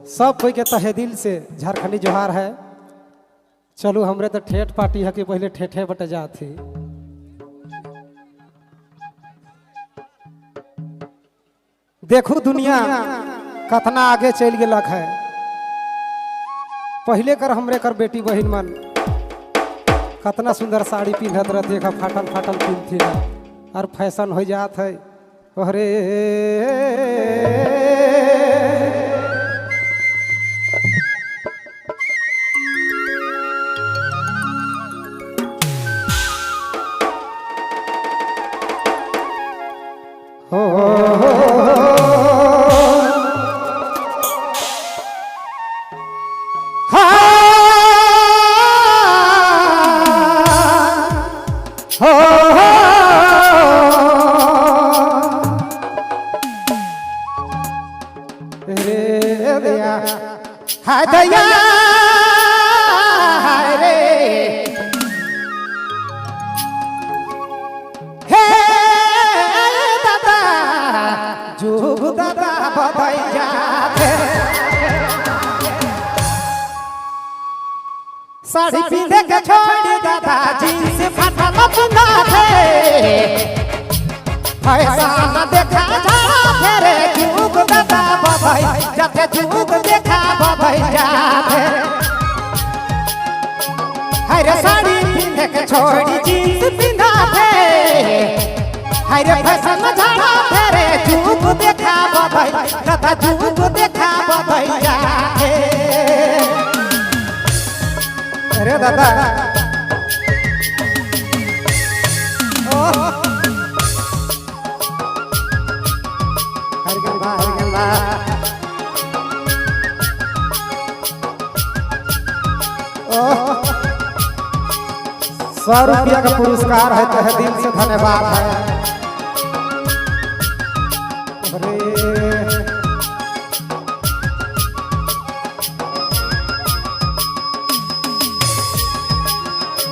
सब कोई के तहे दिल से झारखंडी जोहार है। चलो हमरे तो ठेठ पार्टी है कि पहले ठेठे बटे जाती। देखो दुनिया कतना आगे चल गलक है। पहले कर हमरे कर बेटी बहन मन कतना सुंदर साड़ी पिन्हत रहते, फाटल फाटल पिनती और फैशन हो जात है। अरे हाय दया हाय रे हे दादा जुग दादा बधैया साड़ी पींधे के छोड़ दादा जींस फाटल पुंगा थे ऐसा न देखा जा फेरे जुग दादा बधैया जाते जुग देखा बधैया हरे साड़ी पींधे के छोड़ी जींस पिंधा थे हरे फैशन झाड़ा फेरे जुग देखा बधैया दादा जुग देखा बधैया अरे दादा ₹100 का पुरस्कार है, तहे दिल से धन्यवाद है।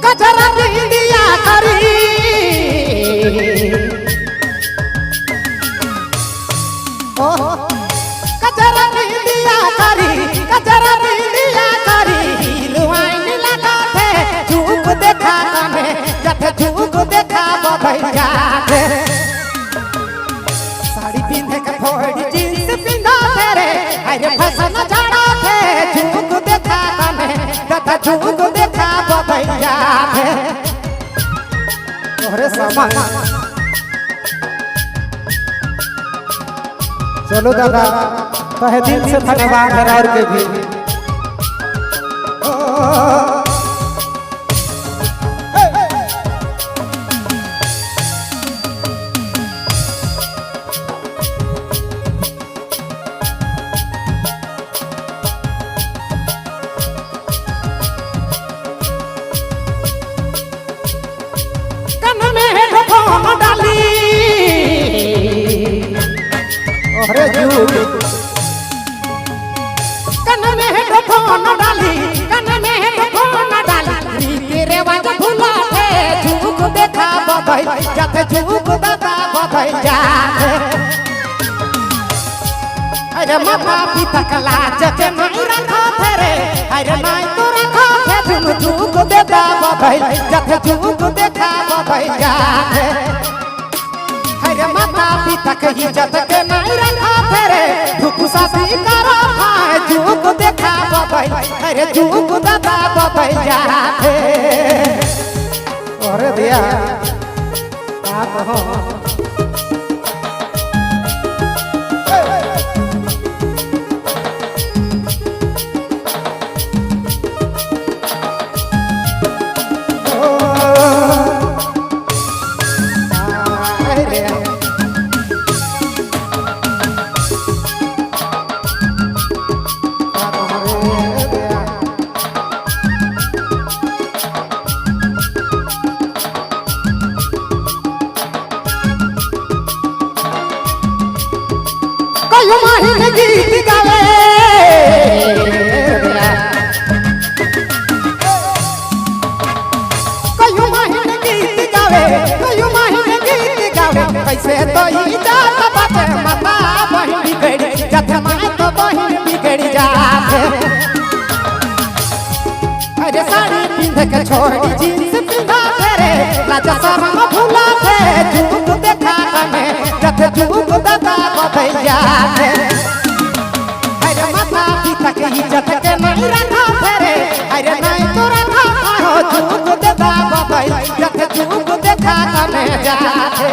कचरा दिया करी कचरा दिया करी कचरा दिया करी लुआइन लगा थे झूक देखा कने जथे झूक देखा बधैया साड़ी पिंधे के फोड़ी जींस पिंधा तेरे अरे फैशन झाड़ा थे झूक देखा कने जथे झूक देखा बधैया तोहरे सामान। चलो दादा तहे दिल से धन्यवाद है और के भी कन में हेडफोन डाली अरे कन में हेडफोन डाली कन में हेडफोन डाली तेरे वाज भूला थे झूक देखा बधैया जाते झूक दादा बधैया अरे माथा पिता कला जके नहीं रखा थे रे अरे नहीं तो रखा थे झूक देता बधैया जाते झूक देखा बधैया अरे माता पिता के इज्जत के नहीं रखा तेरे दुख साथी करो भाई झूक देखा बधैया अरे झूक दादा बधैया अरे दिया आप हो के छोड़ी जींस पिंधा रे राजा शर्म भूला थे झूक देखा में जत झूक दादा बधैया थे अरे माता पिता के इज्जत के नहीं रखा रे अरे नहीं तो रखा हो झूक दादा बधै जत झूक देखा में जाते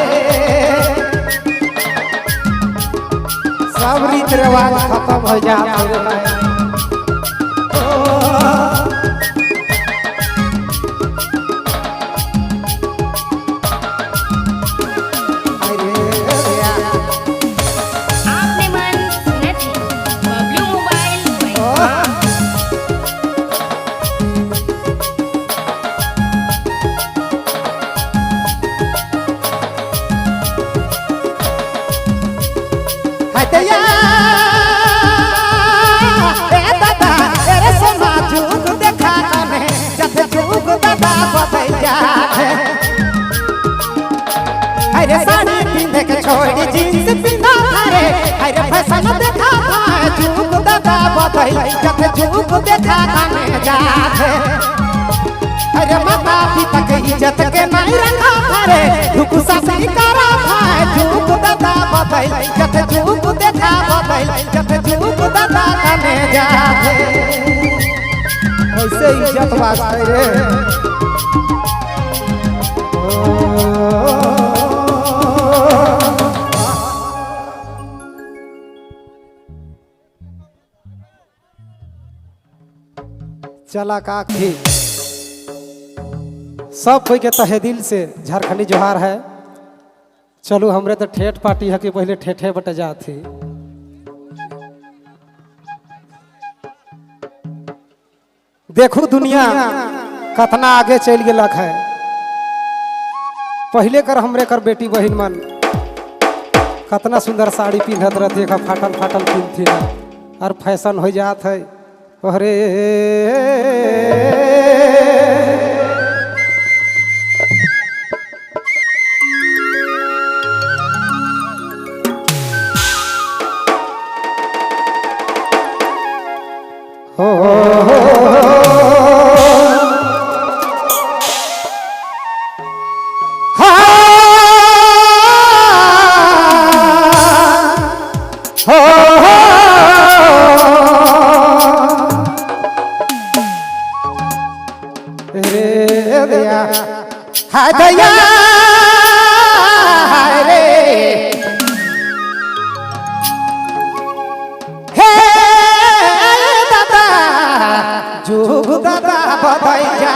सब रीत रिवाज खत्म हो जाते अरे साड़ी पिंधे के छोड़ी जींस पिंधा रे अरे फैशन देखा झूक दादा बधै जत झूक देखा में जाते अरे माता पिता के इज्जत के नहीं रखा रे झूक सासी करा झूक दादा बधै जत झूक देखा बधै जत झूक दादा में जाते ऐसे इज्जत वास्ते रे चला काकी सब कोई के तहे दिल से झारखंडी जोहार है। चलो हमरे तो ठेठ पार्टी है कि पहले ठेठे बट जाती देखू दुनिया कतना आगे चल गलक है। पहले कर हमरे कर बेटी बहन मन कतना सुंदर साड़ी पिंधत रहती है फाटल फाटल पिंधती है और फैशन हो जात है। अरे हाय दया हाय रे हे दादा जुग दादा बधैया